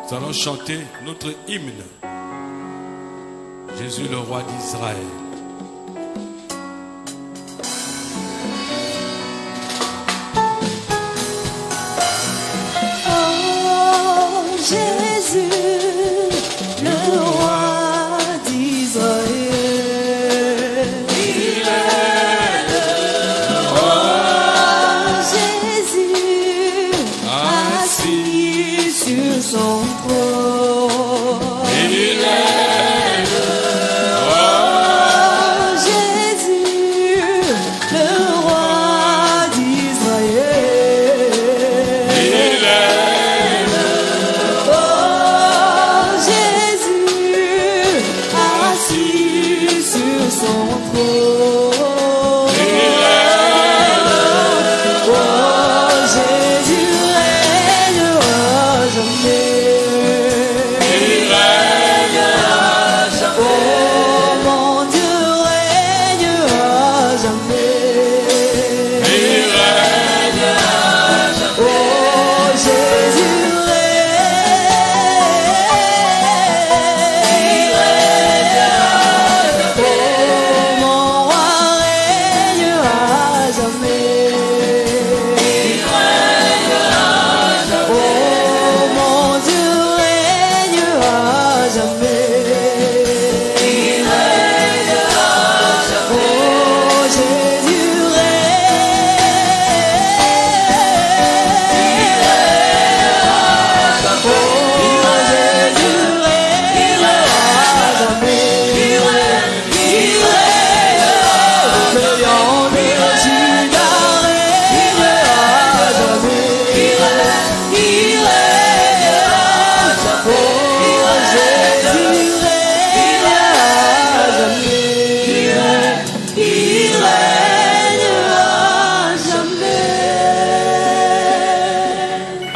Nous allons chanter notre hymne. Jésus le roi d'Israël. Oh Jésus, le roi d'Israël. Il est le roi. Jésus, assis sur son trône. Il est le roi. Jésus, le roi d'Israël. Il est le roi. Jésus, assis sur son trône. Il est le roi. Jésus régnera jamais.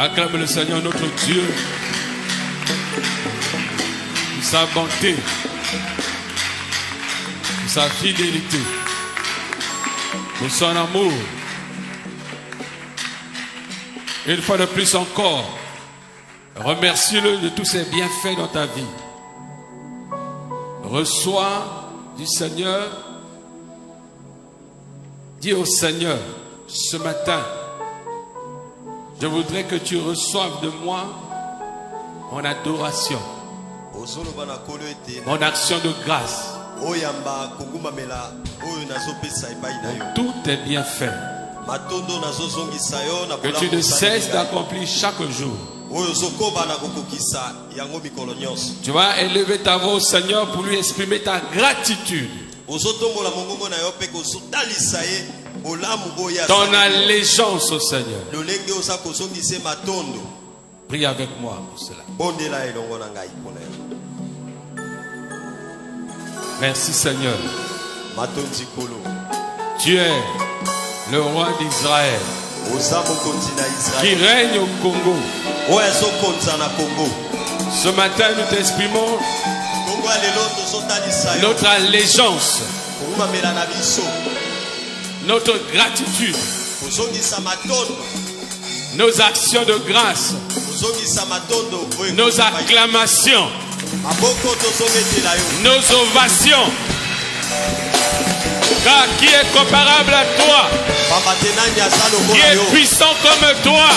Acclame le Seigneur notre Dieu pour sa bonté, pour sa fidélité, pour son amour. Une fois de plus encore, remercie-le de tous ses bienfaits dans ta vie. Reçois du Seigneur, dis au Seigneur ce matin: je voudrais que tu reçoives de moi mon adoration, mon action de grâce, tout est bien fait, que tu ne cesses d'accomplir chaque jour. Tu vas élever ta voix au Seigneur pour lui exprimer ta gratitude, ton allégeance au Seigneur. Prie avec moi pour cela. Merci Seigneur. Tu es le roi d'Israël qui règne au Congo. Ce matin nous t'exprimons notre allégeance, notre gratitude, nos actions de grâce, nos acclamations, nos ovations. Car qui est comparable à toi? Qui est puissant comme toi?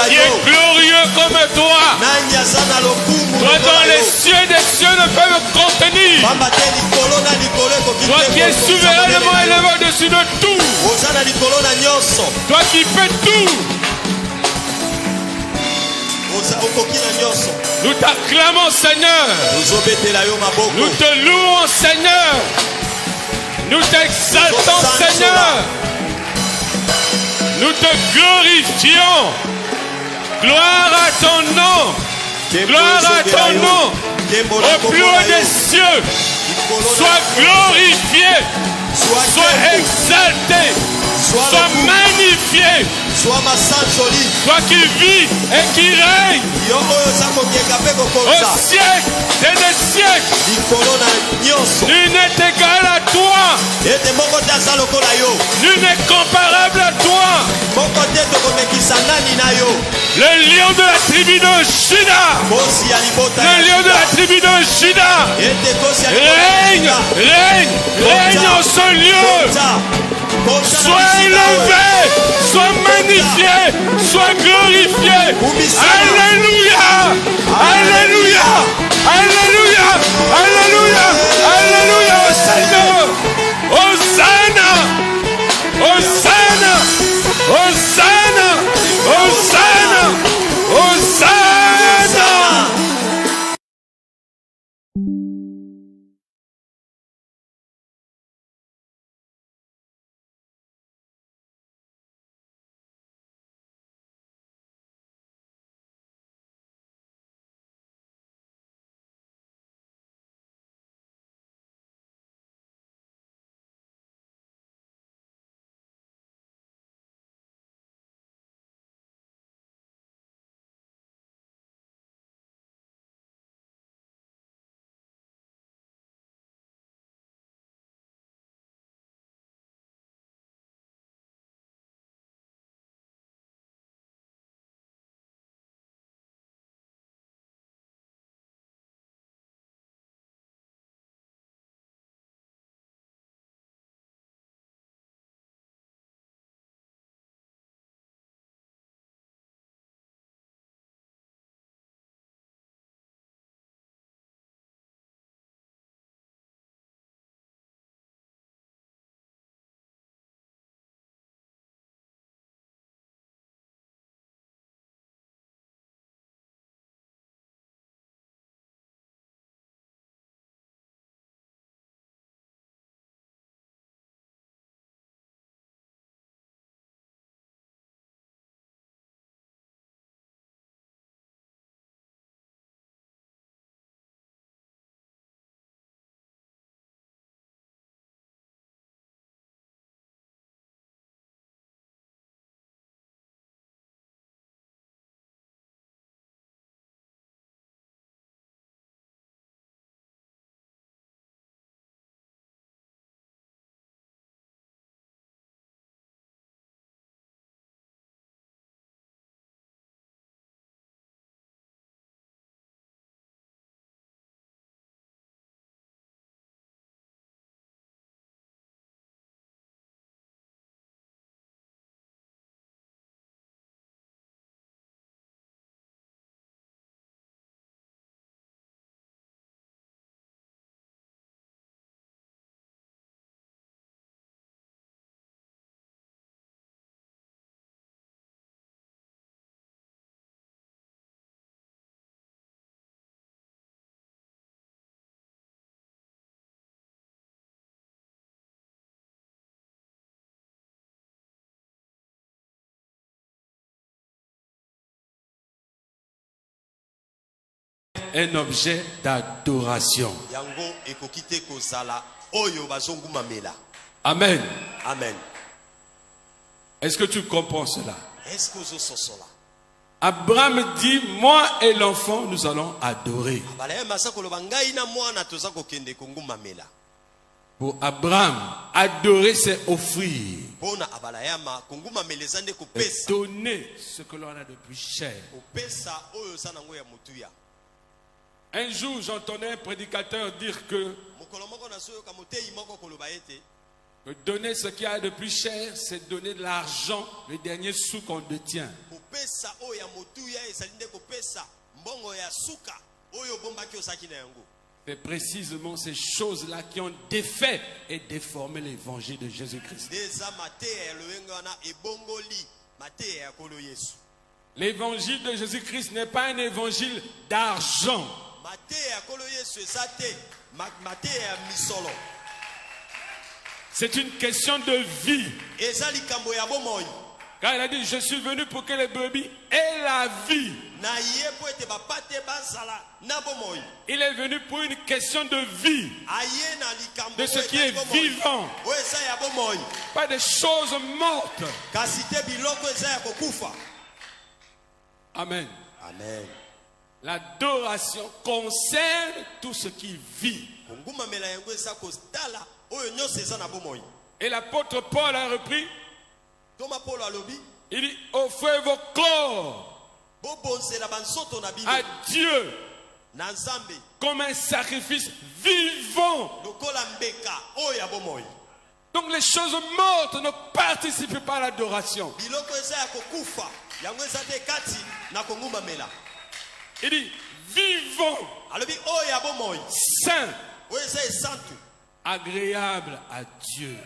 Qui est glorieux comme toi? Toi dont les cieux des cieux ne peuvent contenir. Toi qui es souverainement élevé au-dessus de tout. Toi qui fais tout. Nous t'acclamons Seigneur. Nous te louons Seigneur. Nous t'exaltons Seigneur. Nous te glorifions. Gloire à ton nom. Gloire à ton nom. Au plus haut des cieux. Sois glorifié. Sois exalté. Sois magnifié. Toi qui vis et qui règne au siècle et des siècles. Nul n'est égal à toi. Nul n'est comparable à toi. Le lion de la tribu de Juda. Le lion de la tribu de Juda. Règne en ce lieu. Sois élevé, sois magnifié, sois glorifié. Alléluia, alléluia, alléluia, alléluia, alléluia. Hosanna, Hosanna, Hosanna, Hosanna, Hosanna, Hosanna. Un objet d'adoration. Amen. Amen. Est-ce que tu comprends cela? Abraham dit, moi et l'enfant, nous allons adorer. Pour Abraham, adorer, c'est offrir. Et donner ce que l'on a de plus cher. Un jour, j'entendais un prédicateur dire que donner ce qu'il y a de plus cher, c'est donner de l'argent, le dernier sou qu'on détient. C'est précisément ces choses-là qui ont défait et déformé l'évangile de Jésus-Christ. L'évangile de Jésus-Christ n'est pas un évangile d'argent. C'est une question de vie. Car il a dit, je suis venu pour que les brebis aient la vie. Il est venu pour une question de vie. De ce qui est vivant. Pas des choses mortes. Amen. Amen. L'adoration concerne tout ce qui vit. Et l'apôtre Paul a repris. Il dit, offrez vos corps à Dieu comme un sacrifice vivant. Donc les choses mortes ne participent pas à l'adoration. Il dit vivant, saint, agréable à Dieu.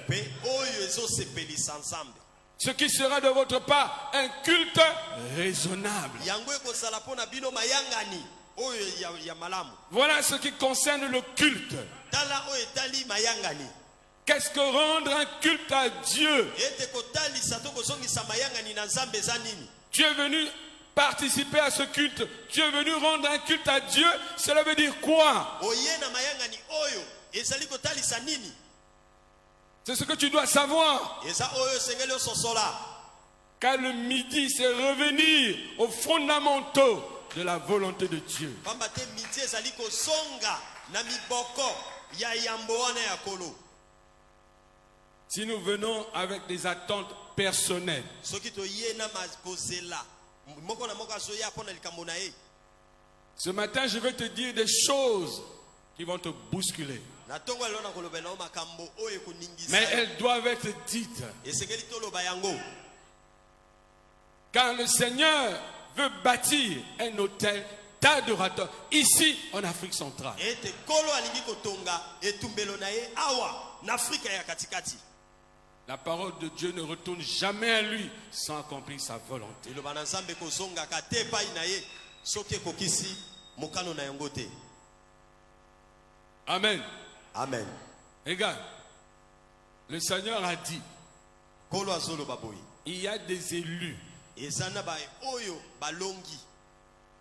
Ce qui sera de votre part un culte raisonnable. Voilà ce qui concerne le culte. Qu'est-ce que rendre un culte à Dieu? Tu es venu participer à ce culte. Tu es venu rendre un culte à Dieu. Cela veut dire quoi? C'est ce que tu dois savoir. Car le midi, c'est revenir aux fondamentaux de la volonté de Dieu. Si nous venons avec des attentes personnelles, ce matin, je vais te dire des choses qui vont te bousculer. Mais elles doivent être dites. Car le Seigneur veut bâtir un hôtel d'adorateurs ici en Afrique centrale. La parole de Dieu ne retourne jamais à lui sans accomplir sa volonté. Amen. Amen. Regarde, le Seigneur a dit, il y a des élus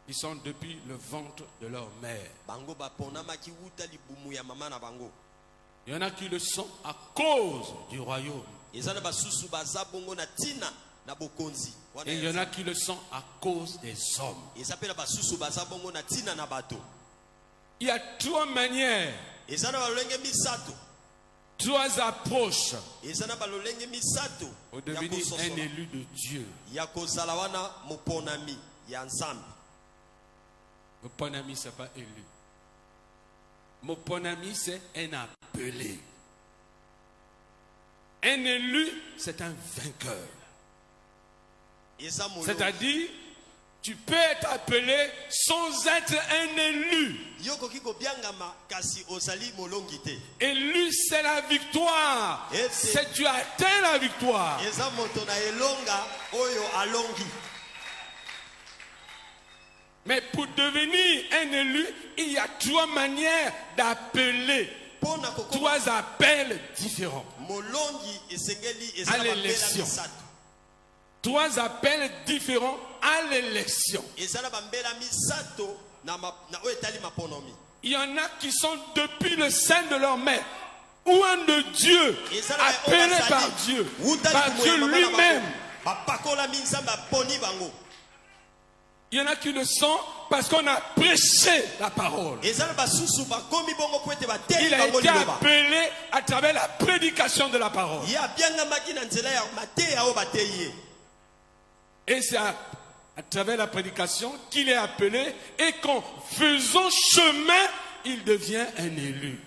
qui sont depuis le ventre de leur mère. Il y en a qui le sont à cause du royaume. Et il y en a qui le sont à cause des hommes. Il y a trois manières, trois approches pour devenir un élu de Dieu. Moponami, ce n'est pas élu. Moponami, c'est un appelé. Un élu, c'est un vainqueur. C'est-à-dire, tu peux être appelé sans être un élu. Élu, c'est la victoire. C'est tu atteins la victoire. Mais pour devenir un élu, il y a trois manières d'appeler. Trois appels différents à l'élection. Trois appels différents à l'élection. Il y en a qui sont depuis le sein de leur mère, ou un de Dieu, appelé par Dieu lui-même. Il y en a qui le sont parce qu'on a prêché la parole. Il a été appelé à travers la prédication de la parole. Et c'est à travers la prédication qu'il est appelé, et qu'en faisant chemin, il devient un élu.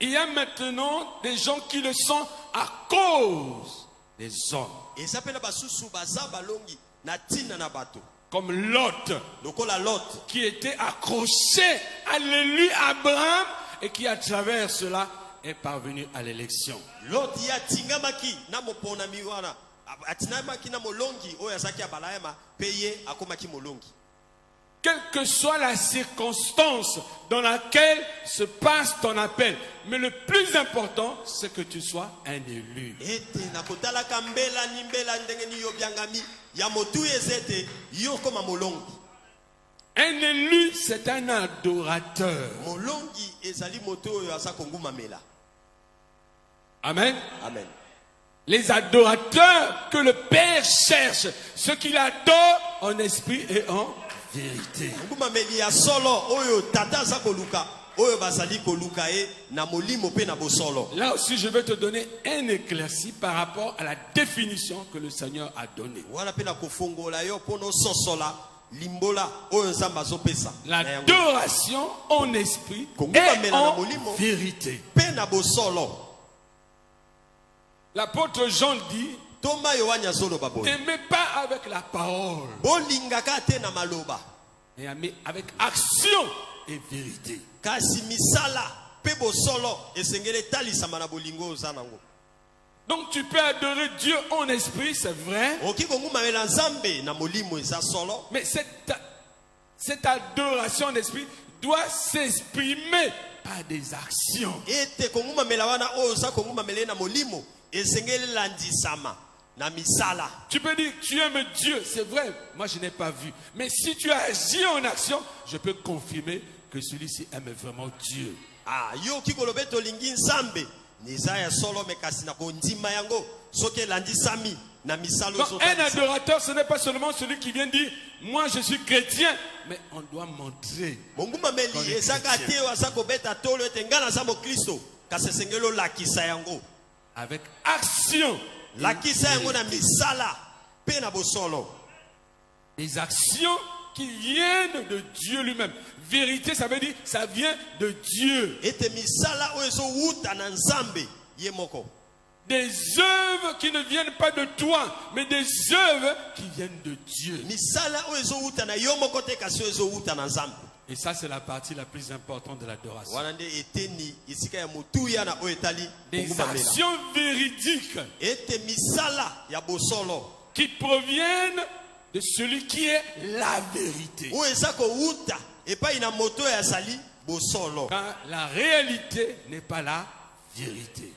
Il y a maintenant des gens qui le sont à cause des hommes. Comme Lot, qui était accroché à l'élu Abraham et qui à travers cela est parvenu à l'élection. Quelle que soit la circonstance dans laquelle se passe ton appel, mais le plus important, c'est que tu sois un élu. Un élu, c'est un adorateur. Amen. Amen. Les adorateurs que le Père cherche, ceux qui l'adorent en esprit et en vérité. Là aussi, je vais te donner un éclairci par rapport à la définition que le Seigneur a donnée. L'adoration en esprit et en vérité. L'apôtre Jean dit, n'aimez pas avec la parole, mais avec action et vérité. Donc tu peux adorer Dieu en esprit, c'est vrai. Mais cette adoration en esprit doit s'exprimer par des actions. Tu peux dire tu aimes Dieu, c'est vrai, moi je n'ai pas vu. Mais si tu agis en action, je peux confirmer que celui-ci aime vraiment Dieu. Donc, un adorateur, ce n'est pas seulement celui qui vient dire moi je suis chrétien, mais on doit montrer qu'on est chrétien. Avec action. Des actions qui viennent de Dieu lui-même. Vérité, ça veut dire ça vient de Dieu. Des œuvres qui ne viennent pas de toi, mais des œuvres qui viennent de Dieu. Et ça, c'est la partie la plus importante de l'adoration. Des actions véridiques qui proviennent de celui qui est la vérité. Car la réalité n'est pas la vérité.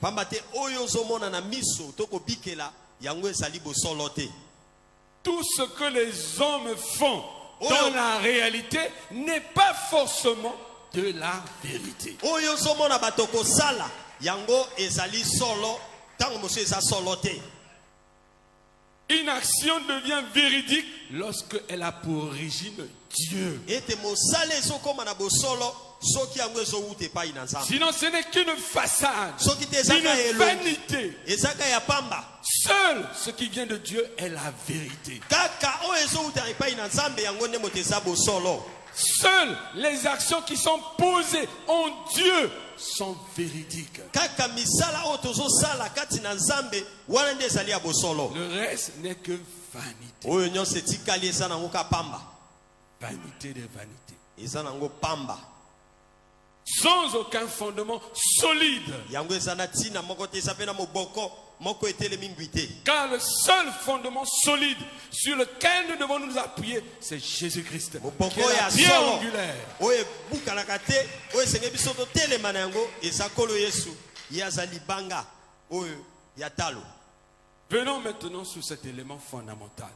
Tout ce que les hommes font dans la réalité n'est pas forcément de la vérité. Une action devient véridique lorsqu'elle a pour origine Dieu. Sinon ce n'est qu'une façade, une vanité. Seul ce qui vient de Dieu est la vérité. Seules les actions qui sont posées en Dieu sont véridiques. Le reste n'est que vanité. Vanité de vanité. Sans aucun fondement solide. Car le seul fondement solide sur lequel nous devons nous appuyer, c'est Jésus-Christ, qui est la pierre angulaire. Venons maintenant sur cet élément fondamental.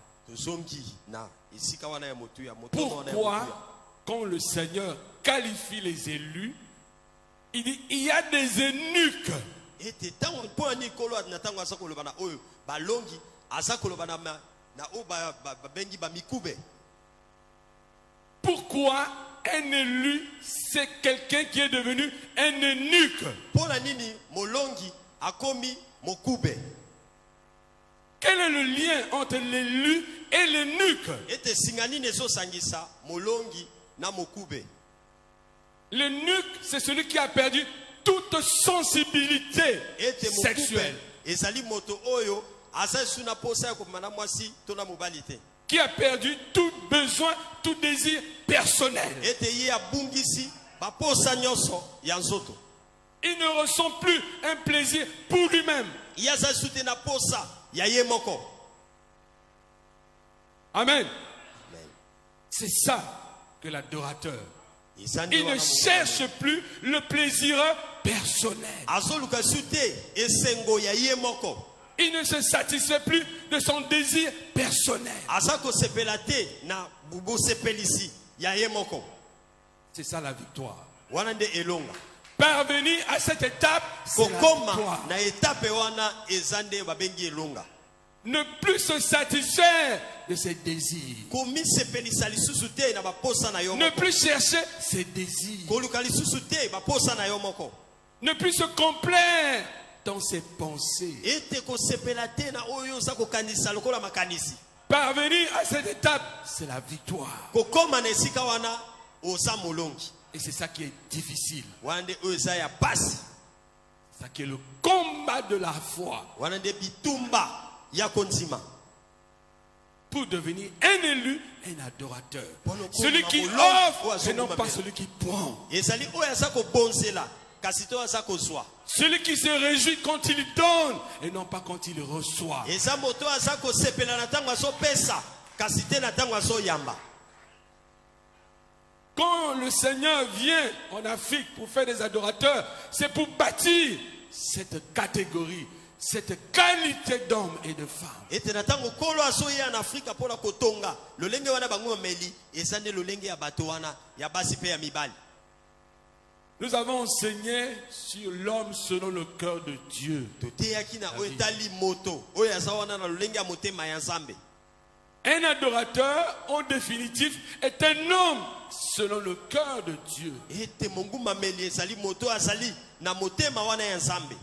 Pourquoi, quand le Seigneur qualifie les élus, il dit il y a des eunuques. Pourquoi un élu, c'est quelqu'un qui est devenu un eunuque? Quel est le lien entre l'élu et l'eunuque? L'eunuque, c'est celui qui a perdu toute sensibilité sexuelle. Qui a perdu tout besoin, tout désir personnel. Il ne ressent plus un plaisir pour lui-même. Amen. C'est ça que l'adorateur. Il ne cherche plus le plaisir personnel. Il ne se satisfait plus de son désir personnel. C'est ça la victoire. parvenir à cette étape, c'est la kokoma victoire. na étape wana ezande babengi elonga. Ne plus se satisfaire de ses désirs. Komisepelisa lisusu te na baposa na yo Ne moko. plus chercher ses désirs. Koluka lisusu te baposa na yo moko. Ne plus se complaire dans ses pensées. Ete kosepela te na oyo za kokanisa lokola makanisi. Parvenir à cette étape, c'est la victoire. Kokoma na esika wana oza molongi. Et c'est ça qui est difficile. Wande oyo eza ya pasi. C'est ça qui est le combat de la foi. Wana nde bitumba ya kondima. Pour devenir un élu, un adorateur. Bono Celui koma qui molongi, offre oyo et non azonguma pas mbela. celui qui prend. Ezali oyo aza kobonzela kasi to aza kozwa. Celui qui se réjouit quand il donne et non pas quand il reçoit. Eza moto aza kosepela na ntango azopesa kasi te na ntango azoyamba. Quand le Seigneur vient en Afrique pour faire des adorateurs, c'est pour bâtir cette catégorie, cette qualité d'hommes et de femmes. Ete na ntango kolo azoya na Afrika mpona kotonga lolenge wana bango meli eza nde lolenge ya bato wana ya basi pe ya mibali. Nous avons enseigné sur l'homme selon le cœur de Dieu. Toteyaki na oyo etali moto oyo aza wana na lolenge ya motema ya Nzambe. Un adorateur, en définitive, est un homme selon le cœur de Dieu. Ete monguma meli ezali moto azali na motema wana ya Nzambe.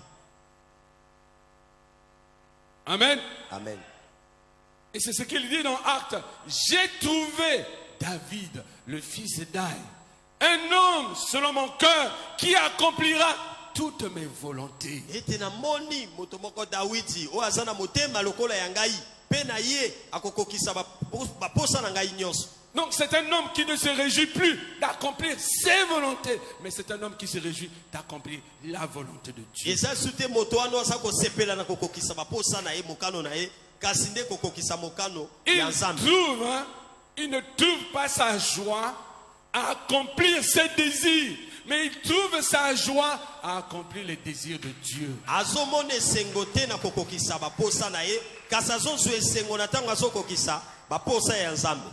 Amen. Amen. Et c'est ce qu'il dit dans Actes. J'ai trouvé David, le fils d'Aï, un homme selon mon cœur qui accomplira toutes mes volontés. Ete na moni moto moko Dawidi oyo aza na motema lokola ya ngai pe na ye akokokisa baposa na ngai nyonso. Donc c'est un homme qui ne se réjouit plus d'accomplir ses volontés, mais c'est un homme qui se réjouit d'accomplir la volonté de Dieu. Eza sute moto wana aza kosepela na kokokisa baposa na ye mokano na ye kasi nde kokokisa mokano ya Nzambe. Il ne trouve pas sa joie à accomplir ses désirs, mais il trouve sa joie à accomplir les désirs de Dieu. Azomona esengo te na kokokisa baposa na ye kasi azozwa esengo na ntango azokokisa baposa ya Nzambe.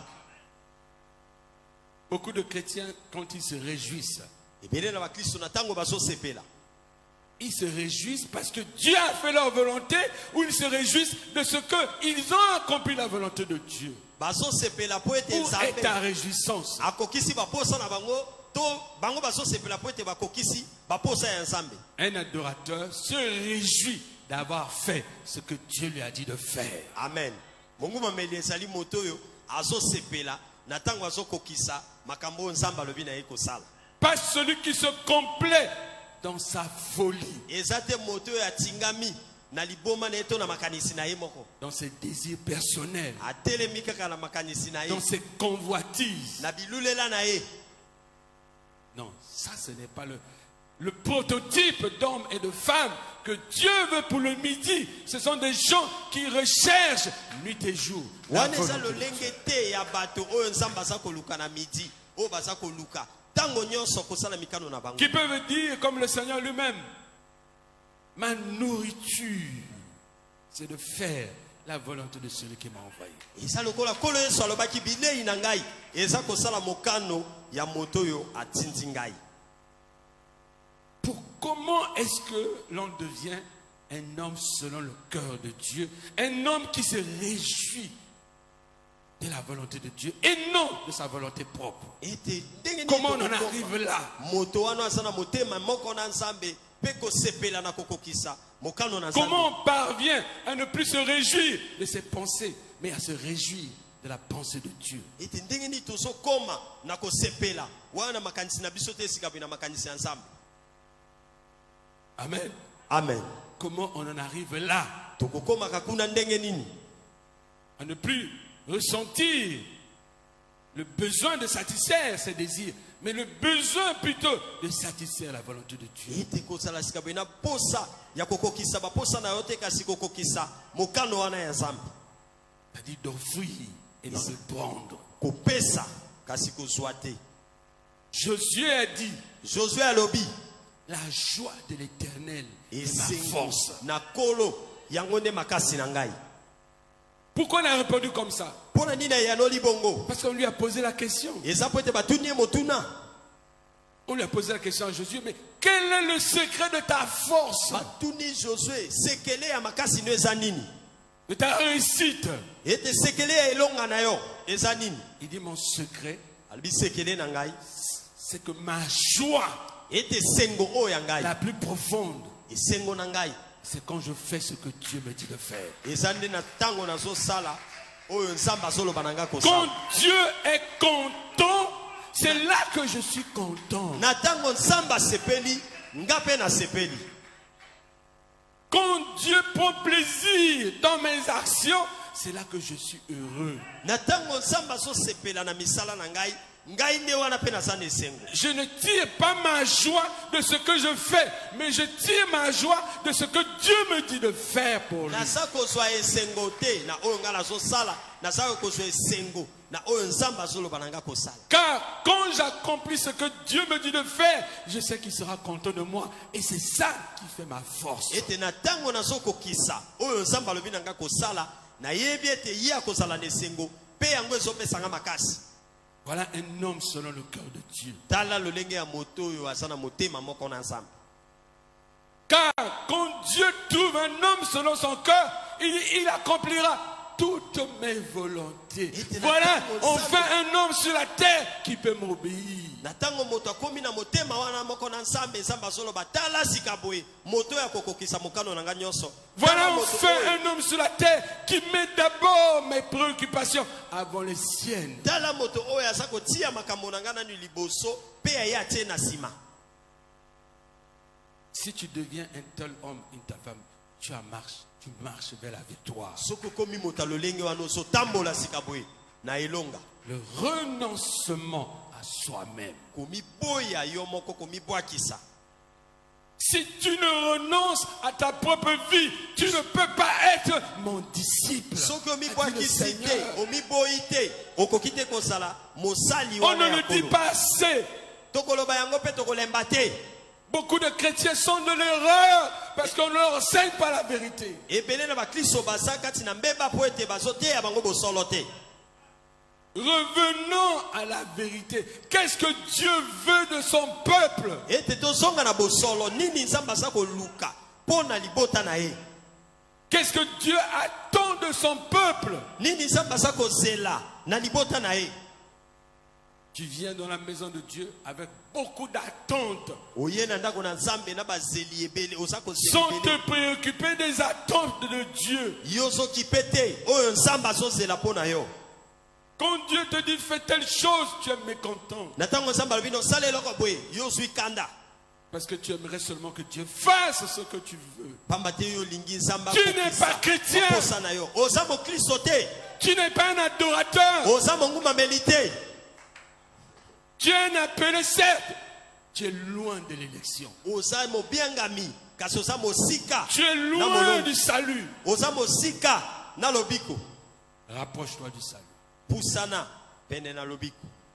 Beaucoup de chrétiens, quand ils se réjouissent, Ebele na bakristo na ntango bazosepela ils se réjouissent parce que Dieu a fait leur volonté, ou ils se réjouissent de ce qu'ils ont accompli la volonté de Dieu. bazosepela po ete Où est Nzambe ta réjouissance? akokisi baposa na bango to bango bazosepela po ete bakokisi baposa ya Nzambe. Un adorateur se réjouit d'avoir fait ce que Dieu lui a dit de faire. Amen. Monguma meli ezali moto oyo azosepela na ntango azokokisa makambo oyo Nzambe alobi na ye kosala. Pas celui qui se complaît dans sa folie, Eza te moto oyo atingami na liboma na ye to na makanisi na ye moko. dans ses désirs personnels, Atelemi kaka na makanisi na ye dans ses convoitises. na bilulela na ye. Non, ça ce n'est pas le prototype d'hommes et de femmes que Dieu veut pour le midi. Ce sont des gens qui recherchent nuit et jour la Wana eza volonté de Dieu. lolenge te ya bato oyo Nzambe aza koluka na midi oyo baza koluka ntango nyonso kosala mikano na bango. Qui peuvent dire comme le Seigneur lui-même, ma nourriture, c'est de faire la volonté de celui qui m'a envoyé. Eza lokola kolo Yesu alobaki bilei na ngai eza kosala mokano ya moto oyo atindi ngai. Comment est-ce que l'on devient un homme selon le cœur de Dieu, un homme qui se réjouit de la volonté de Dieu et non de sa volonté propre? Ete ndenge nini Comment on en tokokoma? arrive là? Moto wana aza na motema moko na Nzambe pe kosepela na kokokisa mokano na Nzambe. Comment on parvient à ne plus se réjouir de ses pensées, mais à se réjouir de la pensée de Dieu? Ete ndenge nini tozokoma na kosepela wana makanisi na biso te esika na makanisi ya Nzambe. Amen. Amen. Comment on en arrive là? Tokokoma kakuna ndenge nini? À ne plus ressentir le besoin de satisfaire ses désirs, mais le besoin plutôt de satisfaire la volonté de Dieu. Ete kozala sika na posa ya kokokisa baposa na yote kasi kokokisa mokano wana ya Nzambe. C'est-à-dire d'offrir et non de prendre. Kopesa kasi kozwa te. Josué a dit, Josué alobi la joie de l'Éternel est ma esengo force. na kolo yango nde makasi na ngai. Pourquoi on a répondu comme ça? Pona nini yanoli bongo? Parce qu'on lui a posé la question. Eza po ete batuni ye motuna. On lui a posé la question à Josué, mais quel est le secret de ta force, batuni Josué sekele ya makasi no eza nini de ta réussite? ete sekele ya elonga na yo eza nini? Il dit, mon secret, alobi sekele na ngai c'est que ma joie ete sengo oyo ya ngai la plus profonde, esengo na ngai c'est quand je fais ce que Dieu me dit de faire. eza nde na ntango nazosala oyo nzambe azoloba na ngai Quand kosala. Dieu est content, c'est là que je suis content. Na ntango nzambe asepeli nga mpe nasepeli. Quand Dieu prend plaisir dans mes actions, c'est là que je suis heureux. Na ntango nzambe azosepela na misala na ngai ngai nde wana mpe naza na esengo. Je ne tire pas ma joie de ce que je fais, mais je tire ma joie de ce que Dieu me dit de faire pour lui. Naza kozwa esengo te na oyo nga nazosala, naza kozwa esengo na oyo nzambe azoloba na nga kosala. Car quand j'accomplis ce que Dieu me dit de faire, je sais qu'il sera content de moi. Et c'est ça qui fait ma force. Ete na ntango nazokokisa oyo nzambe alobi na nga kosala, nayebi ete ye akozala na esengo mpe yango ezopesanga makasi. Voilà un homme selon le cœur de Dieu. Tala lolenge ya moto oyo aza na motema moko na nzambe. Car quand Dieu trouve un homme selon son cœur, il accomplira toutes mes volontés. Voilà enfin un homme sur la terre qui peut m'obéir. Na tango moto akomi na motema wana moko na nzambe, nzambe azoloba tala sika boye moto ya kokokisa mokano na nga nyonso. Voilà enfin un homme sur la terre qui met d'abord mes préoccupations avant les siennes. Tala moto oyo aza kotia makambo na nga nanu liboso pe ya tie na sima. Si tu deviens un tel homme, une telle femme, tu marches vers la victoire. Soko komi moto lolenge wana so tambola sika boye na elonga. Le renoncement à soi-même. Komi boya yo moko komi bwakisa. Si tu ne renonces à ta propre vie, tu ne peux pas être mon disciple. On ne le dit pas assez. Beaucoup de chrétiens sont de l'erreur parce qu'on ne leur enseigne pas la vérité. Revenons à la vérité. Qu'est-ce que Dieu veut de son peuple? Qu'est-ce que Dieu attend de son peuple? Tu viens dans la maison de Dieu avec beaucoup d'attentes. Sans te préoccuper des attentes de Dieu. Quand Dieu te dit fais telle chose, tu es mécontent. Parce que tu aimerais seulement que Dieu fasse ce que tu veux. Tu n'es pas chrétien. Tu n'es pas un adorateur. Tu es un appelé, certes. Tu es loin de l'élection. Tu es loin du salut. Rapproche-toi du salut.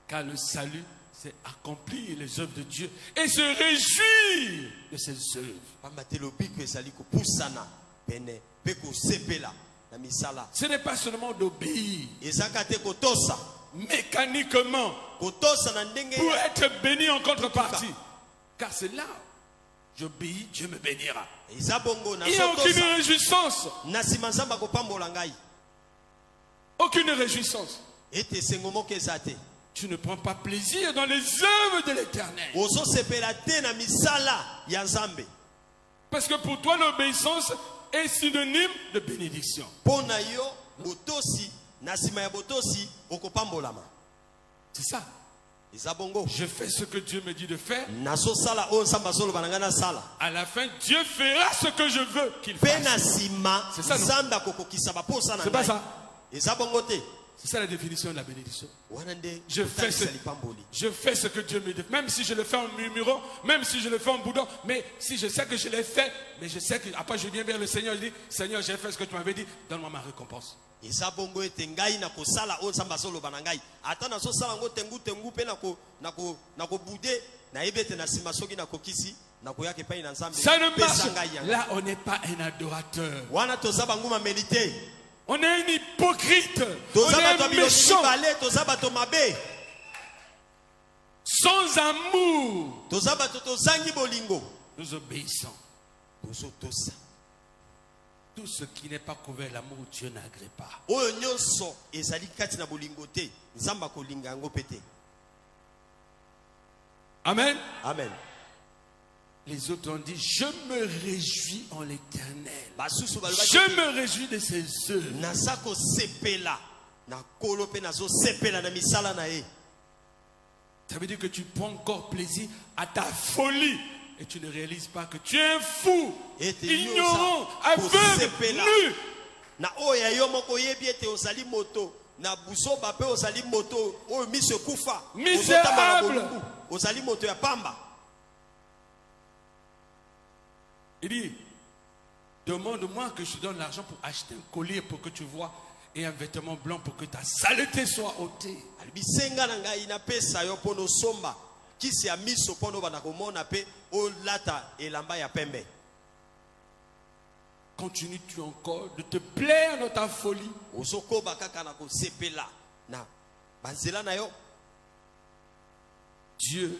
Car le salut, c'est accomplir les œuvres de Dieu et se réjouir de ses œuvres. Ce n'est pas seulement d'obéir mécaniquement pour être béni en contrepartie. Car c'est là, j'obéis, Dieu me bénira. Il n'y a aucune réjouissance. Aucune réjouissance. Tu ne prends pas plaisir dans les œuvres de l'Éternel. Parce que pour toi, l'obéissance est synonyme de bénédiction. C'est ça. Je fais ce que Dieu me dit de faire. À la fin, Dieu fera ce que je veux qu'il fasse. C'est ça, non? C'est pas ça. C'est ça la définition de la bénédiction. Je fais ce que Dieu me dit. Même si je le fais en murmurant, même si je le fais en boudant, mais si je sais que je l'ai fait, mais je sais que après je viens vers le Seigneur, je dis, Seigneur, j'ai fait ce que tu m'avais dit, donne-moi ma récompense. Ça ne marche. Là, on n'est pas un adorateur. On est un hypocrite. On est un méchant. sans amour, toza bato tozangi bolingo nous obéissons. tozotosa Tout ce qui n'est pas couvert l'amour, Dieu n'agrée pas. oyo nyonso ezali kati na bolingo te nzambe akolinga yango pe te. Amen. Amen. Les autres ont dit, je me réjouis en l'Éternel. Basusu balobaki Je me réjouis de ses œuvres. naza kosepela na kolo mpe nazosepela na misala na ye. Ça veut dire que tu prends encore plaisir à ta folie et tu ne réalises pas que tu es un fou, ignorant, aveugle, nu. Na oya yo moko yebi ete ozali moto na busoba pe ozali moto oyo miso kufa Misérable. ozali moto ya pamba. Il dit, demande-moi que je te donne l'argent pour acheter un collier pour que tu vois et un vêtement blanc pour que ta saleté soit ôtée. Bisenga na ngai na pesa yo pono somba kisi ya miso pono bana komona pe olata elamba ya pembe. Continues-tu encore de te plaire dans ta folie? Ozokoba kaka na kosepela na banzela na yo. Dieu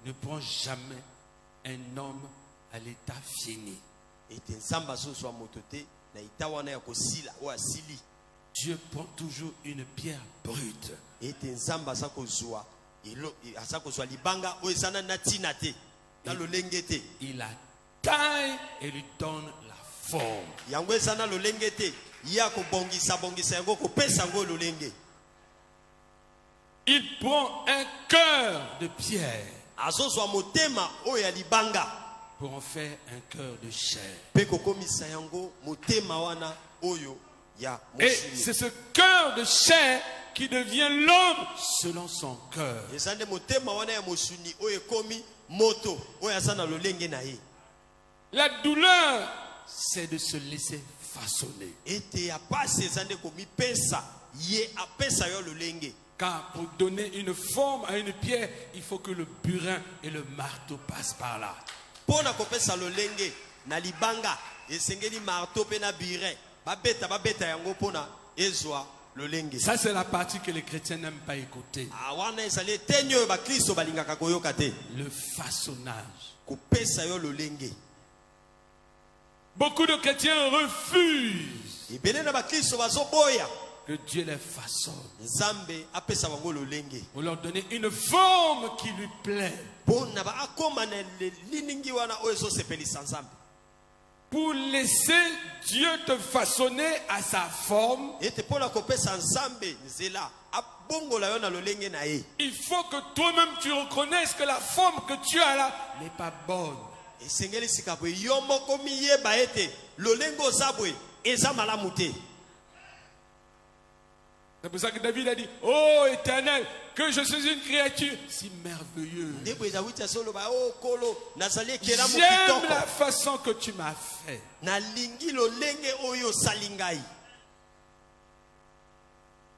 ne prend jamais un homme à l'état fini. Ete nzamba soswa moto te na itawana ya kosila o asili. Dieu prend toujours une pierre brute. Ete nzamba sa kozwa elo asa kozwa libanga o esana na tina te na lolenge te. Il la taille et lui donne la forme. Yango esana lolenge te ya ko bongisa yango ko pesa ngo lolenge. Il prend un cœur de pierre Azozwa motema o ya libanga pour en faire un cœur de chair. pe kokomisa yango motema wana oyo ya Et mosuni. c'est ce cœur de chair qui devient l'homme selon son cœur. Ezande motema wana ya mosuni oyo ekomi moto oyo aza na lolenge na ye. La douleur, c'est de se laisser façonner. Ete ya pasi ezande komipesa ye apesa yo lolenge. Car pour donner une forme à une pierre, il faut que le burin et le marteau passent par là. Pona kopesa lolenge na libanga esengeli marteau pe na birin babeta yango pona ezwa lolenge. Ça, c'est la partie que les chrétiens n'aiment pas écouter. Awana ezali tenyo oyo bakristo balingaka koyoka te. Le façonnage. Kopesa yo lolenge. Beaucoup de chrétiens refusent Ebele na bakristo bazoboya que Dieu les façonne. nzambe apesa bango lolenge. Pour leur donner une forme qui lui plaît. Pona ba akoma na liningi wana oyo ezosepelisa nzambe. Pour laisser Dieu te façonner à sa forme, Ete pona kopesa nzambe nzela abongola yo na lolenge na ye. il faut que toi-même tu reconnaisses que la forme que tu as là n'est pas bonne. Esengeli sika boye yo moko miyeba ete lolenge ozabwe eza malamu te. C'est pour ça que David a dit, oh Éternel, que je suis une créature si merveilleuse. Ndebo ezawiti soloba o kolo nazali ekelamu J'aime kitoko. la façon que tu m'as fait. Nalingi lolenge oyo salingai.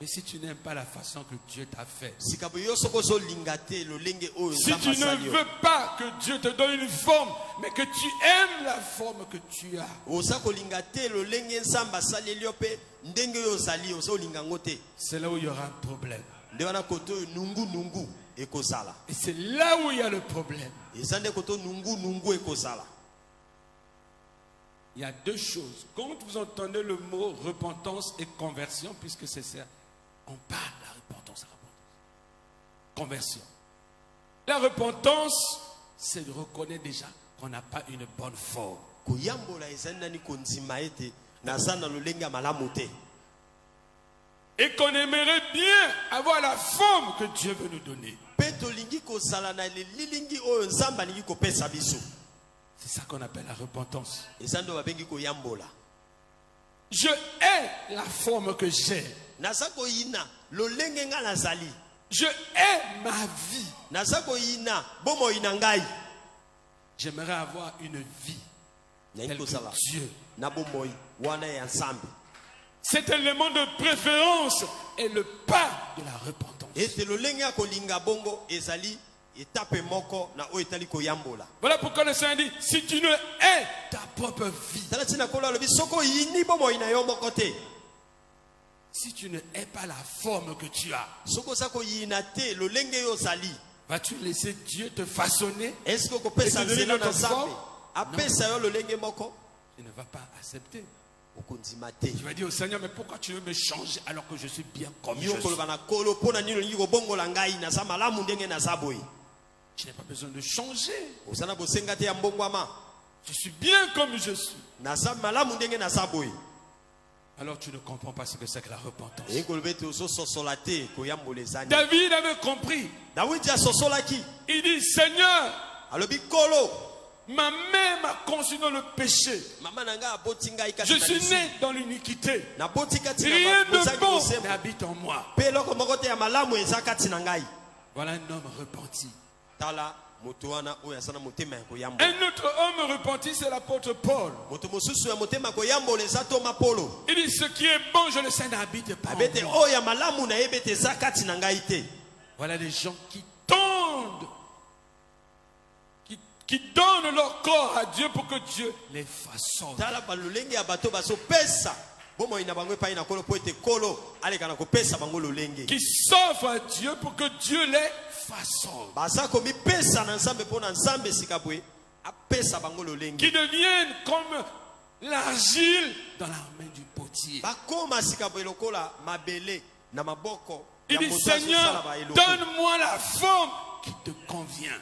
Mais si tu n'aimes pas la façon que Dieu t'a fait, Sika boye yo soko zo lingate lolenge oyo si nzambe tu ne asali yo. veux pas que Dieu te donne une forme, mais que tu aimes la forme que tu as, Oza kolingate lolenge nzambe asaleli yo pe ndenge oyo ozali ozo linga ngo te. c'est là où il y aura un problème. Nde wana koto oyo nungu ekozala. Et c'est là où il y a le problème. Eza nde koto nungu ekozala. Il y a deux choses. Quand vous entendez le mot repentance et conversion, puisque c'est ça, on parle de la repentance. Conversion. La repentance, c'est de reconnaître déjà qu'on n'a pas une bonne forme. Koyambola eza nani konzima ete naza na lolenge ya malamu te. Et qu'on aimerait bien avoir la forme que Dieu veut nous donner. Pe tolingi kozala na lilingi oyo nzambe alingi kopesa biso. C'est ça qu'on appelle la repentance. Eza ndo babengi koyambola. Je hais la forme que j'ai. Naza koyina lolenge nga nazali. Je hais ma vie. Naza koyina bomoi na ngai. J'aimerais avoir une vie Nyangi telle kozala que Dieu. na bomoi wana ya nzambe. Cet élément de préférence est le pas de la repentance. Ete lolenge ya kolinga bongo ezali étape moko na oyo etali koyambola. Voilà pourquoi le Seigneur dit, si tu ne hais ta propre vie, Tala tina kolo alobi soko yini bomoi na yo moko te. si tu ne hais pas la forme que tu as, Soko sako yina te lolenge yo zali. Vas-tu laisser Dieu te façonner? Est-ce que tu peux Et te donner s'enseigner notre dans forme? tu Tu ne vas pas accepter. ne Tu vas dire au Seigneur, mais pourquoi tu veux me changer alors que je suis bien comme je suis? Je n'ai pas besoin de changer. Je suis bien comme je suis. Alors tu ne comprends pas ce que c'est que la repentance. David avait compris. Il dit, Seigneur, ma mère m'a conçu dans le péché. Je suis né dans l'iniquité. Rien de bon n'habite en moi. Voilà un homme repenti. Un autre homme repenti, c'est l'apôtre Paul. Il dit, ce qui est bon, je le sais, n'habite pas en moi. Voilà des gens qui tendent, qui donnent leur corps à Dieu pour que Dieu les façonne. Qui s'offrent à Dieu pour que Dieu les façonne. Qui deviennent comme l'argile dans la main du potier. Il dit, Seigneur, donne-moi la forme qui te convient.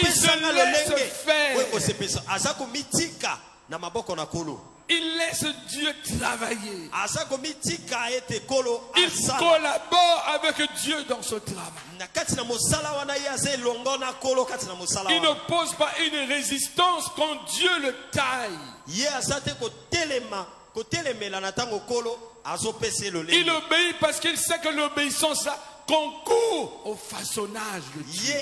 Il se laisse faire. Il laisse Dieu travailler. Il collabore avec Dieu dans ce travail. Il n'oppose pas une résistance quand Dieu le taille. Il obéit parce qu'il sait que l'obéissance concourt au façonnage de Dieu.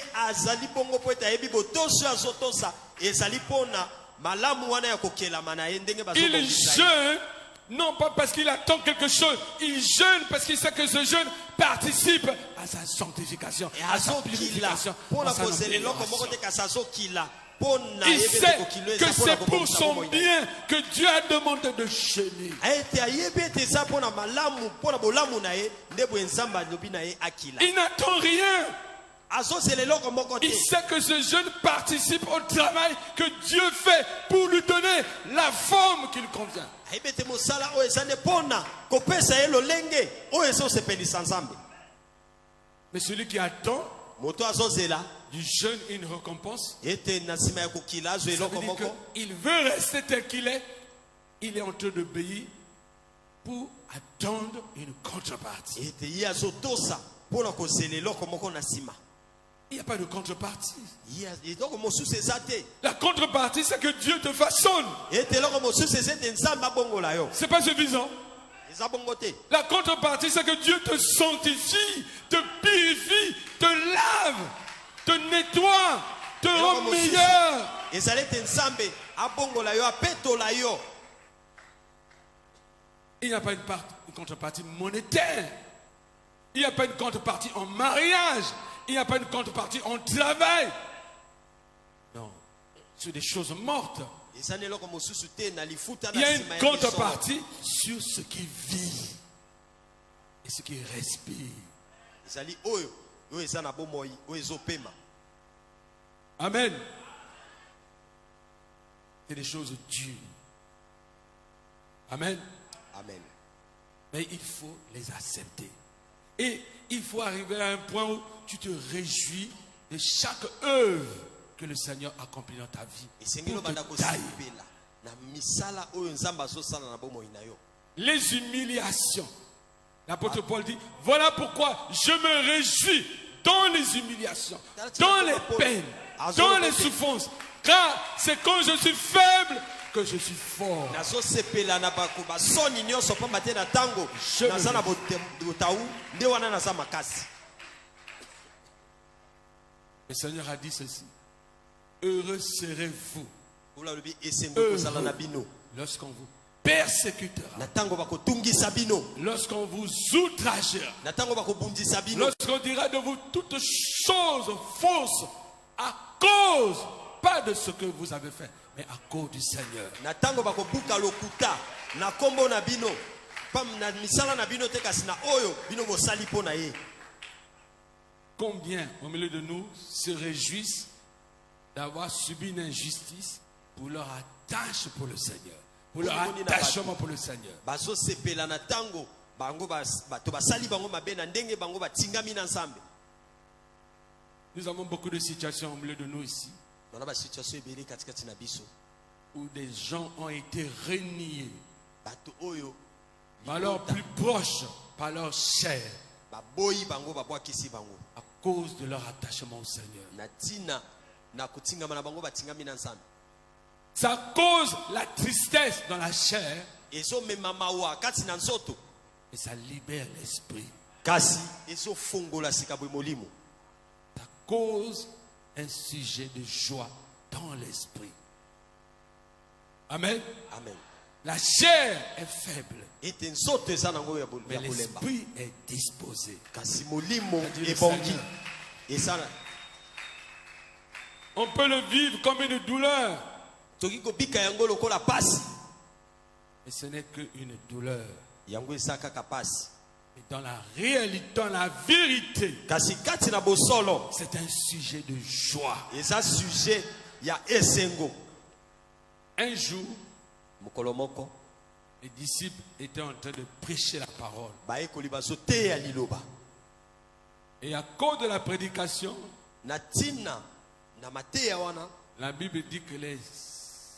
Il jeûne, non pas parce qu'il attend quelque chose. Il jeûne parce qu'il sait que ce jeûne participe à sa sanctification, à sa purification, à sa amélioration. Il sait que c'est pour son bien que Dieu a demandé de jeûner. Il n'attend rien. Il sait que ce jeune participe au travail que Dieu fait pour lui donner la forme qu'il convient. Mais celui qui attend du jeûne une récompense, ça veut dire qu'il veut rester tel qu'il est. Il est en train d'obéir pour attendre une contrepartie. Il n'y a pas de contrepartie. La contrepartie, c'est que Dieu te façonne. C'est pas suffisant. La contrepartie, c'est que Dieu te sanctifie, te purifie, te lave, te nettoie, te rend meilleur. Il n'y a pas une contrepartie monétaire. Il n'y a pas une contrepartie en mariage. Il n'y a pas une contrepartie en travail. Non, sur des choses mortes. Il y a une contrepartie sur ce qui vit et ce qui respire. Amen. C'est des choses dures. Amen. Amen. Mais il faut les accepter. Et il faut arriver à un point où tu te réjouis de chaque œuvre que le Seigneur accomplit dans ta vie. Pour te tailler. Les humiliations. L'apôtre Paul dit, voilà pourquoi je me réjouis dans les humiliations, dans les peines, dans les souffrances. Car c'est quand je suis faible que je suis fort. Le Seigneur a dit ceci. Heureux serez-vous lorsqu'on vous persécutera, lorsqu'on vous outragera, lorsqu'on dira de vous toutes choses fausses à cause, pas de ce que vous avez fait, mais à cause du Seigneur. combien au milieu de nous se réjouissent d'avoir subi une injustice pour leur attache pour le Seigneur, pour leur attachement pour le Seigneur. Bazo sepela na tango bango bato basali bango mabe na ndenge bango batingami na nzambe. Nous avons beaucoup de situations au milieu de nous ici Dans la situation ebele katikati na biso où des gens ont été reniés bato oyo par leurs plus proches, par leur chair, baboyi bango babwakisi bango à cause de leur attachement au Seigneur. na tina na kutingama na bango batingami na nzambe. Ça cause la tristesse dans la chair Ezomema mawa kati na nzoto et ça libère l'esprit. kasi ezofongola sikabwe molimo. Ça cause un sujet de joie dans l'esprit. Amen. Amen. La chair est faible, Ete nzoto eza nango ya mais kolemba l'esprit est disposé. kasi molimo C'est-à-dire le ebongi Seigneur. esala On peut le vivre comme une douleur, toki kobika yango lokola pasi mais ce n'est qu'une douleur. yango eza kaka pasi Et dans la réalité, dans la vérité, kasi kati na bosolo c'est un sujet de joie. eza sujet ya esengo. Un jour, Mokolo moko les disciples étaient en train de prêcher la parole. bayekoli bazoteya liloba Et à cause de la prédication, na tina na mateya wana la Bible dit que les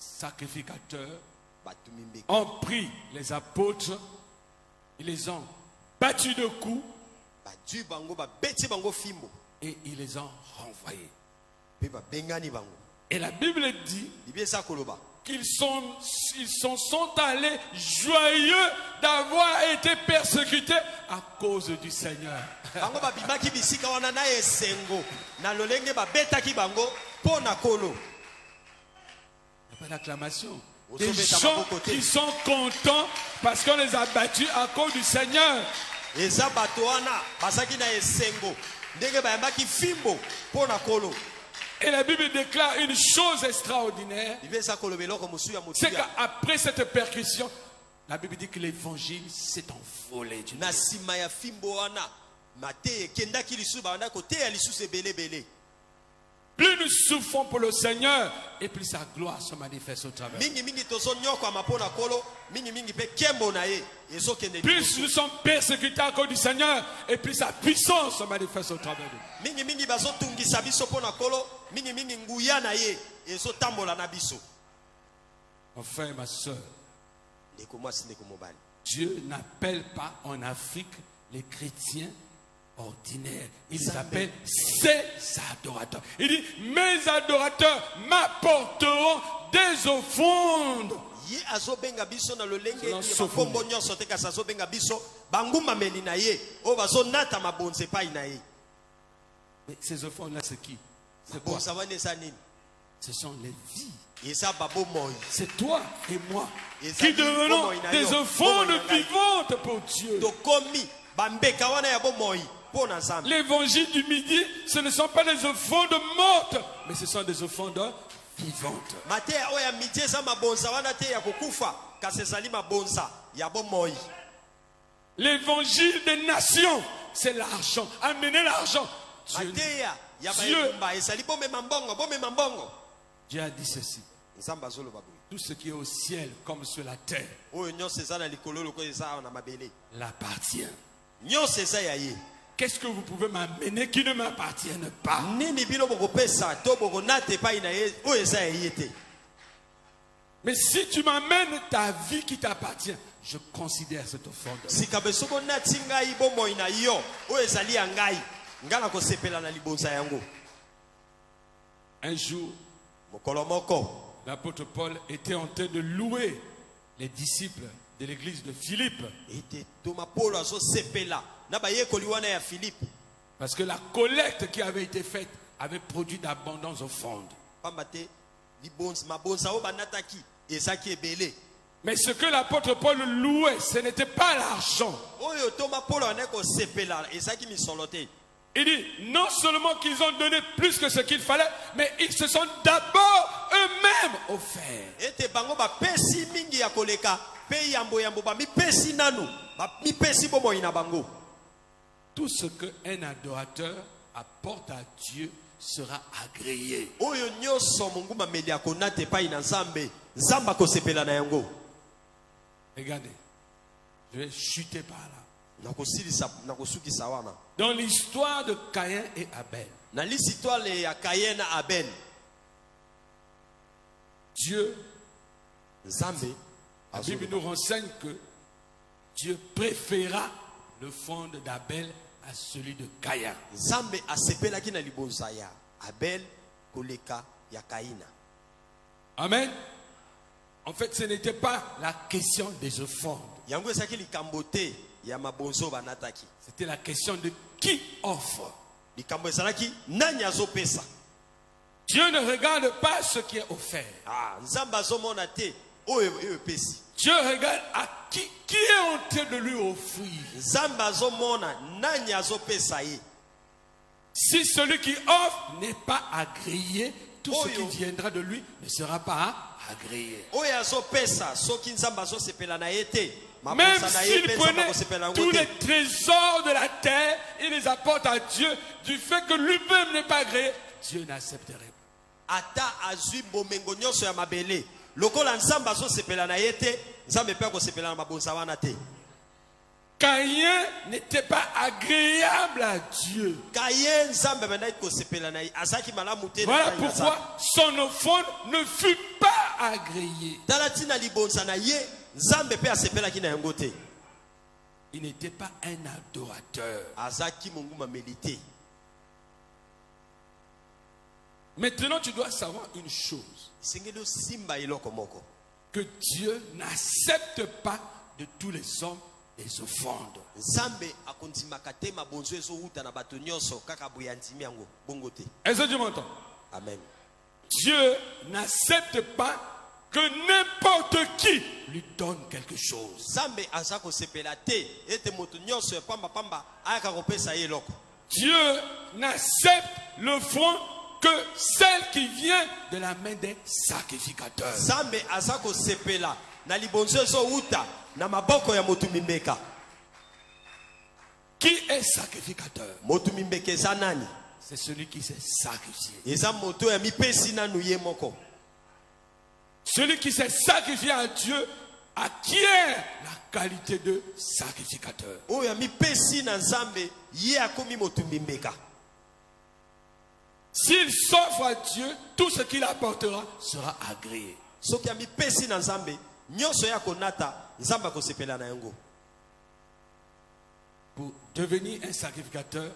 sacrificateurs bato mimbeki ont pris les apôtres, ils les ont battus de coups badui bango babeti bango fimbo et ils les ont renvoyés. mpe babengani bango. Et la Bible dit Bible eza koloba qu'ils sont allés joyeux d'avoir été persécutés à cause du Seigneur. bango babimaki bisika wana na esengo na lolenge babetaki bango mpo na kolo. Il n'y a pas d'acclamation. Au Des sommet, gens à côté. qui sont contents parce qu'on les a battus à cause du Seigneur. eza bato wana bazaki na esengo ndenge bayambaki fimbo mpo na kolo. Et la Bible déclare une chose extraordinaire. Bible eza koloba eloko mosusu ya C'est motuya qu'après cette percussion, la Bible dit que l'évangile s'est envolé. du na Dieu. nsima ya fimbo wana mateya ekendaki lisusu banda koteya lisusu ebelebele. Plus nous souffrons pour le Seigneur, et plus sa gloire se manifeste au travers. mingimingi tozonyokwama mpo na kolo mingimingi mpe nkembo na ye ezokende Plus liboso. nous sommes persécutés à cause du Seigneur, et plus sa puissance se manifeste au travers de nous. mingimingi bazotungisa biso mpo na kolo mingimingi nguya na ye ezotambola na biso. Mon frère et ma soeur, ndeko mwasi ndeko mobali, Dieu n'appelle pas en Afrique les chrétiens ordinaires. Il les Amen. appelle ses adorateurs. Il dit, mes adorateurs m'apporteront des offrandes. ye azobenga biso na lolenge Selon ya Sophomie. bakombo nyonso te kasi azobenga biso bangumameli na ye oyo bazonata mabonzo epai na ye. Mais ces offrandes-là, c'est qui? C'est quoi? mabonzo wana eza nini? Ce sont les vies. eza babomoi. C'est toi et moi Et ça qui dit, devenons bomoi na des yo, offrandes bomoi na ngai. vivantes pour Dieu. tokomi bambeka wana ya bomoi mpo na nzambe. L'évangile du midi, ce ne sont pas des offrandes mortes, mais ce sont des offrandes vivantes. mateya oyo ya midi eza mabonza wana te ya kokufa kasi ezali mabonza ya bomoi. L'évangile des nations, c'est l'argent. Amener l'argent. Dieu, mateya ya Dieu. bayumba ezali bomema mbongo bomema mbongo. Dieu a dit ceci. nzambe azoloba boye Tout ce qui est au ciel comme sur la terre oyo nyonso eza na likolo lokola eza awa na mabele l'appartient. nyonso eza ya ye. Qu'est-ce que vous pouvez m'amener qui ne m'appartienne pas? nini bino bokopesa to bokonata epai na ye oyo eza ya ye te. Mais si tu m'amènes ta vie qui t'appartient, je considère cette offrande. sikabe soki onati ngai bomoi na yo oyo ezali ya ngai ngai na kosepela na libonza yango. Un jour, mokolo moko l'apôtre Paul était en train de louer les disciples de l'église de Philippe. ete toma polo azosepela na bayekoli wana ya Filipe Parce que la collecte qui avait été faite avait produit d'abondantes offrandes. pamba te mabonza oyo banataki ezaki ebele. Mais ce que l'apôtre Paul louait, ce n'était pas l'argent. oyo toma polo wana kosepela ezaki misolo te. Il dit, non seulement qu'ils ont donné plus que ce qu'il fallait, mais ils se sont d'abord eux-mêmes offerts. ete bango bapesi mingi ya koleka mpe yambo bamipesi nanu bamipesi bomoi na bango. Tout ce qu'un adorateur apporte à Dieu sera agréé. Oyo nyoso monguma meli akonate pa ina nzambe. Nzamba kosepela na yango. Regardez, je vais chuter par là. Nakosukisa wana. Dans l'histoire de Caïn et Abel, Na l'histoire ya Caïn na Abel. Dieu, Nzambe la Bible nous renseigne que Dieu préféra le fond d'Abel à celui de Caïn. Nzambe asepelaki na libonza ya Abel koleka ya Caïna. Amen. En fait, ce n'était pas la question des offrandes. Yango esaki likambo te ya mabonzo banataki. C'était la question de qui offre. Likambo esalaki nani azopesa. Dieu ne regarde pas ce qui est offert. Ah, nzamba azomona te oyo pesi. Dieu regarde à qui est en train de lui offrir. Nzamba azomona nani azopesa ye. Si celui qui offre n'est pas agréé, tout ce Oyo. qui viendra de lui ne sera pas agréé. Oyo azopesa soki nzamba azosepela na ye te. Même Mabosa na ye s'il pe nzamba prenait akosepela yango tous te. les trésors de la terre, il les apporte à Dieu, du fait que lui-même n'est pas agréé, Dieu n'accepterait pas. Ata azwi bomengo nyonso ya mabele. Lokola nzamba azosepela na ye te, nzambe pe akosepela na mabonza wana te. Caïn n'était pas agréable à Dieu. Caïn nzambe bandaki kosepela na ye azaki malamu te. Voilà pourquoi son offrande ne fut pas agréée. Tala tina libonza na ye, nzambe pe asepelaki na yango te. Il n'était pas un adorateur. Azaki monguma melite. Maintenant, tu dois savoir une chose. Sengelo simba eloko moko. Que Dieu n'accepte pas de tous les hommes les offrandes. Nzambe akondimaka te mabonzo ezouta na bato nyonso kaka boye andimi yango bongo te. Est-ce que tu m'entends? Amen. Dieu n'accepte pas que n'importe qui lui donne quelque chose. Nzambe aza kosepela te ete moto nyonso pamba pamba ayaka kopesa ye eloko. Dieu n'accepte l'offrande que celle qui vient de la main des sacrificateurs. Nzambe aza kosepela na libonzo ezouta na maboko ya motu mimbeka. Qui est sacrificateur? Motu mimbeka eza nani? C'est celui qui s'est sacrifié. Eza moto ya mipesi nanu ye moko. Celui qui s'est sacrifié à Dieu acquiert la qualité de sacrificateur. Oyo ya mipesi na Nzambe ye akomi motu mimbeka. S'il s'offre à Dieu, tout ce qu'il apportera sera agréé. Soki ya mipesi na Nzambe nyonso ya konata Nzambe akosepela na yango. Pour devenir un sacrificateur,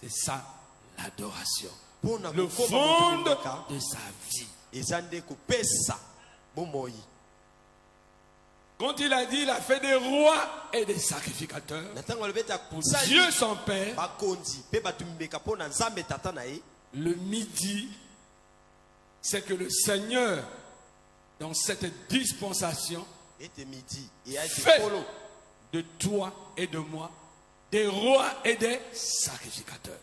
c'est ça l'adoration. Le fond de sa vie. Ezande kopesa bomoi. Quand il a dit, il a fait des rois et des sacrificateurs. Pour Dieu son Père, le midi, c'est que le Seigneur, dans cette dispensation, fait de toi et de moi des rois et des sacrificateurs.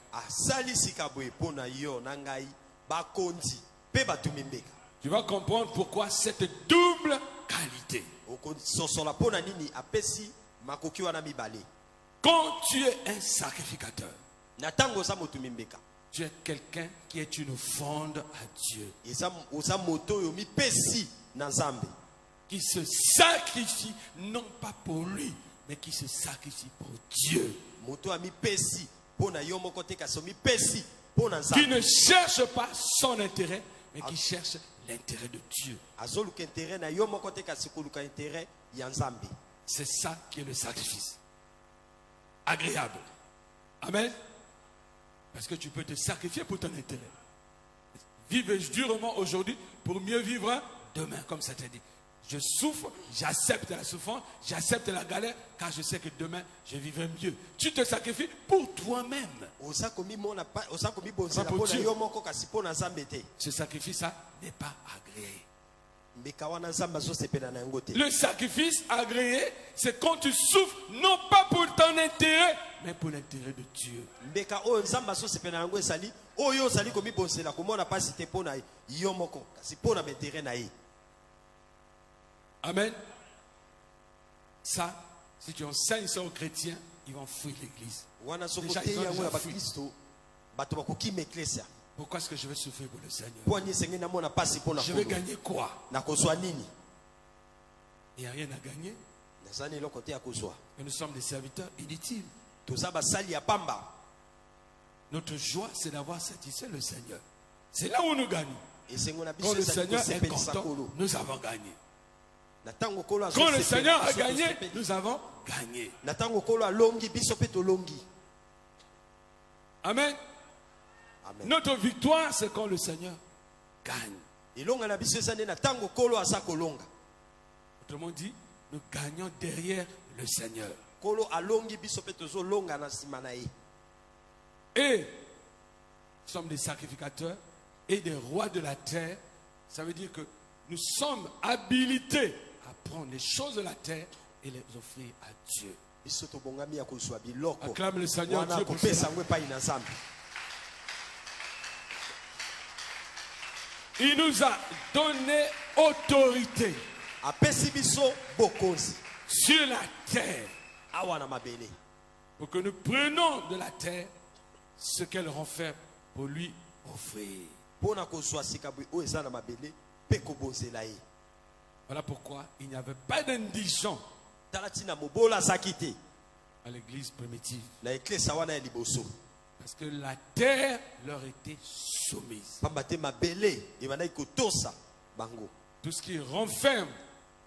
Tu vas comprendre pourquoi cette double qualité. Quand tu es un sacrificateur, tu es quelqu'un qui est une offrande à Dieu, qui se sacrifie non pas pour lui, mais qui se sacrifie pour Dieu, qui ne cherche pas son intérêt, mais qui cherche l'intérêt de Dieu. C'est ça qui est le sacrifice. Agréable. Amen. Parce que tu peux te sacrifier pour ton intérêt. Vivre durement aujourd'hui pour mieux vivre demain, comme ça t'a dit. Je souffre, j'accepte la souffrance, j'accepte la galère, car je sais que demain, je vivrai mieux. Tu te sacrifies pour toi-même. Ce sacrifice-là n'est pas agréé. Le sacrifice agréé, c'est quand tu souffres, non pas pour ton intérêt, mais pour l'intérêt de Dieu. Amen. Ça, si tu enseignes ça aux chrétiens, ils vont fuir l'église. Déjà, ils ont déjà fui. bato bakoki m'ecclesia. Pourquoi est-ce que je vais souffrir pour le Seigneur? Po ni sengi na mona pasi pona Je vais gagner quoi? na kozwa nini? Il n'y a rien à gagner. Nazani lo côté ya kozwa. Et nous sommes des serviteurs inutiles. Toza basali ya pamba. Notre joie, c'est d'avoir satisfait le Seigneur. C'est là où nous gagnons. Et sengo na Quand biso le ezali Seigneur est kosepelisa content, kolo. nous avons gagné. Na tango kolo azo Quand le Seigneur a biso gagné, tosepeli. nous avons gagné. Na tango kolo alongi biso pe tolongi. Amen. Amen. Notre victoire, c'est quand le Seigneur gagne. Ilonga na biso ezali na tango kolo asa kolonga. Autrement dit, nous gagnons derrière le Seigneur. Kolo alongi biso pe tozo longa na sima na ye. Et nous sommes des sacrificateurs et des rois de la terre. Ça veut dire que nous sommes habilités à prendre les choses de la terre et les offrir à Dieu. Biso tobongami ya kozwa biloko. Acclame le Seigneur Wana Dieu pour kopesa cela. ngwe pa ina Nzambe. Il nous a donné autorité Apesi biso bokonzi sur la terre awa na mabele. pour que nous prenions de la terre ce qu'elle renferme pour lui offrir. Pona kozwa sika bwe o eza na mabele pe kobonzela ye. Voilà pourquoi il n'y avait pas d'indigent Tala tina mobola azaki te à l'église primitive. na eklesa wana ya liboso. Parce que la terre leur était soumise. Pamba te mabele ebandaki kotosa bango. Tout ce qui renferme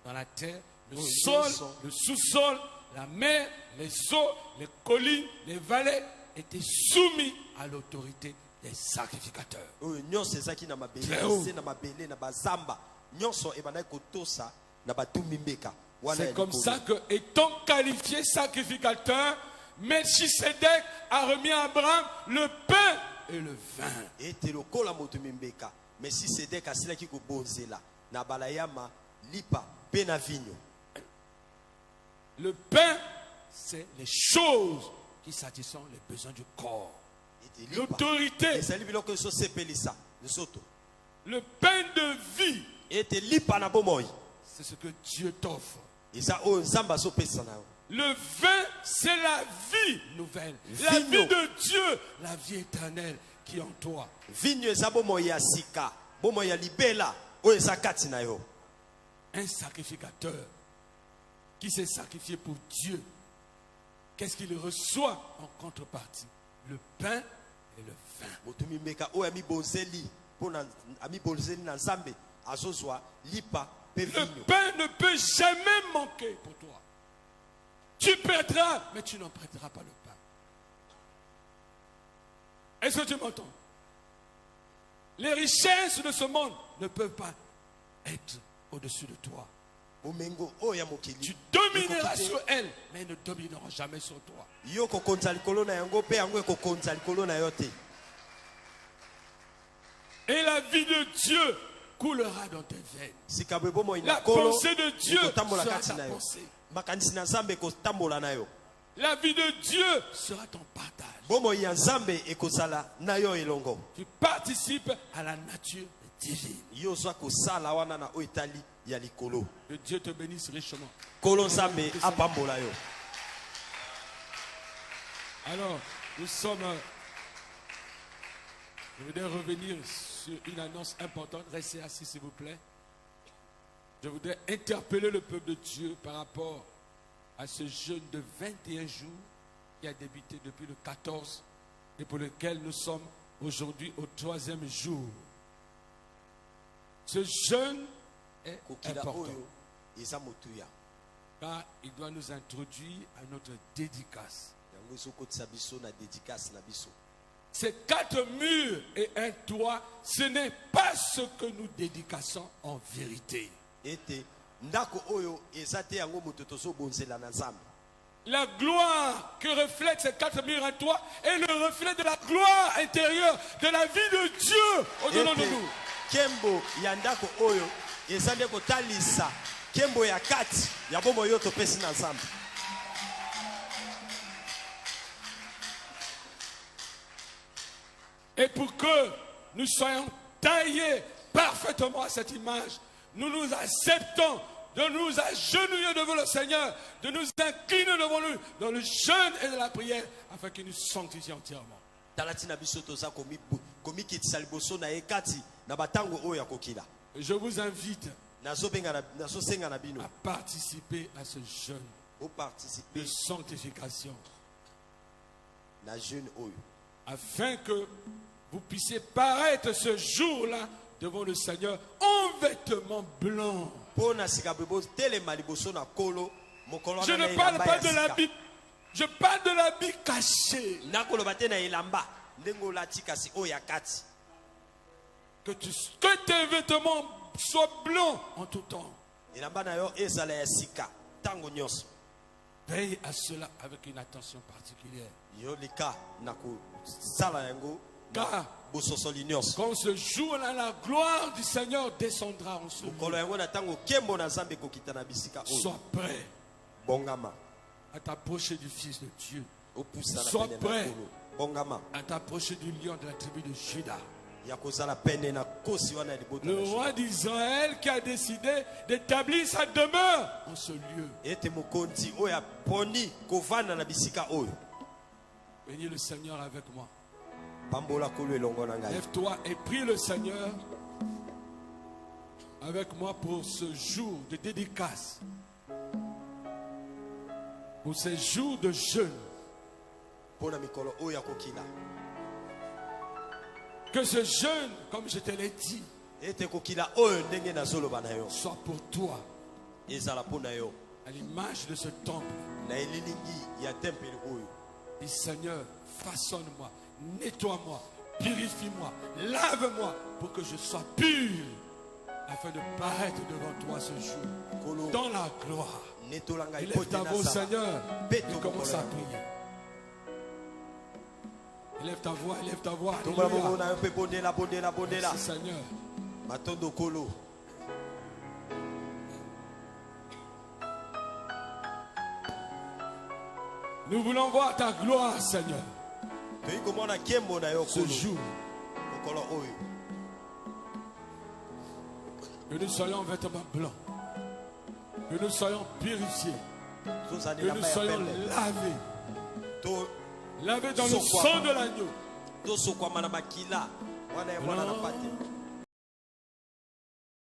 dans la terre, le Oui, sol, le sol. le sous-sol, la mer, les eaux, les collines, les vallées étaient soumis à l'autorité des sacrificateurs. Oyo nyonso ezaki na mabele, Très haut. se na mabele na bazamba. Nyonso ebandaki kotosa na batumi mbeka. Wana ya C'est comme likolo. ça que, étant qualifié sacrificateur, Melchisedec a remis à Abraham le pain et le vin. Ete lokola moto mimbeka. Mais si Sedek asilaki kobonzela na balayama lipa pe na vinyo. Le pain, c'est les choses qui satisfont les besoins du corps. Ete lipa. L'autorité, Ezali biloko so sepelisa. Lesoto. le pain de vie, Ete lipa na bomoi. c'est ce que Dieu t'offre. Eza oyo Nzambe azopesa na yo. Le vin, c'est la vie nouvelle. La Vigno. vie de Dieu, la vie éternelle qui est en toi. Vinyo eza bomoi ya sika. Bomoi ya libela. Oyo eza kati na yo. Un sacrificateur qui s'est sacrifié pour Dieu, qu'est-ce qu'il reçoit en contrepartie? Le pain et le vin. Moto mimbeka oyo amibonzeli. Pona amibonzeli na Nzambe. Azozwa lipa pe Le vinyo. pain ne peut jamais manquer pour toi. Tu prêteras, mais tu n'en prêteras pas le pain. Est-ce que tu m'entends? Les richesses de ce monde ne peuvent pas être au-dessus de toi. Bomengo oyo ya mokili. Tu domineras sur elles, mais elles ne domineront jamais sur toi. Yo kokonza likolo na yango pe yango ekokonza likolo na yo te. Et la vie de Dieu coulera dans tes veines. Sikabwe bomoi La na kolo. pensée de Dieu ekotambola sera kati ta na yo. pensée. Makanisi na Nzambe ekotambola na yo. La vie de Dieu sera ton partage. Bomoi ya Nzambe ekozala na yo elongo. Tu participes à la nature divine. Yo zwa kosala wana na oyo etali ya likolo. Que Dieu te bénisse richement. Kolo Nzambe apambola yo. Alors, nous sommes... Je voudrais revenir sur une annonce importante. Restez assis, s'il vous plaît. Je voudrais interpeller le peuple de Dieu par rapport à ce jeûne de 21 jours qui a débuté depuis le 14 et pour lequel nous sommes aujourd'hui au 3e jour. Ce jeûne est Kokila important oyo eza motuya. car il doit nous introduire à notre dédicace. Yango ezokotisa biso na dédicace na biso. Ces 4 murs et un toit, ce n'est pas ce que nous dédicassons en vérité. Ete ndako oyo eza te yango moto tozobonzela na Nzambe. La gloire que reflète ces 4 murs et un toit est le reflet de la gloire intérieure de la vie de Dieu au-dedans de Ete nous. kembo ya ndako oyo eza nde kotalisa kembo ya kati ya bomoi oyo topesi na Nzambe. Et pour que nous soyons taillés parfaitement à cette image, nous nous acceptons de nous agenouiller devant le Seigneur, de nous incliner devant lui dans le jeûne et de la prière, afin qu'il nous sanctifie entièrement. talatina biso toza komi kitisa liboso na ye kati na batango oyo ya kokila. Je vous invite nazosenga na bino à participer à ce jeûne de participer sanctification na jeûne oyo afin que vous puissiez paraître ce jour-là devant le Seigneur en vêtements blancs. Je ne parle pas de l'habit, je parle de l'habit caché. Que tes vêtements soient blancs en tout temps. Veille à cela avec une attention particulière. Car quand ce jour-là, la gloire du Seigneur descendra en ce lieu. Sois prêt à t'approcher du Fils de Dieu. Sois prêt à t'approcher du lion de la tribu de Juda. Le roi d'Israël qui a décidé d'établir sa demeure en ce lieu. Bénis le Seigneur avec moi. Lève-toi et prie le Seigneur avec moi pour ce jour de dédicace, pour ces jours de jeûne. Que ce jeûne, comme je te l'ai dit, soit pour toi à l'image de ce temple. Dis Seigneur, façonne-moi, nettoie-moi, purifie-moi, lave-moi pour que je sois pur afin de paraître devant toi ce jour dans la gloire. Élève ta voix, Seigneur, et commence à prier. Élève ta voix, élève ta voix. Merci Seigneur. Nous voulons voir ta gloire, Seigneur. Ce jour, que nous soyons en vêtements blancs, que nous soyons purifiés, que nous soyons lavés, lavés dans le sang de l'agneau.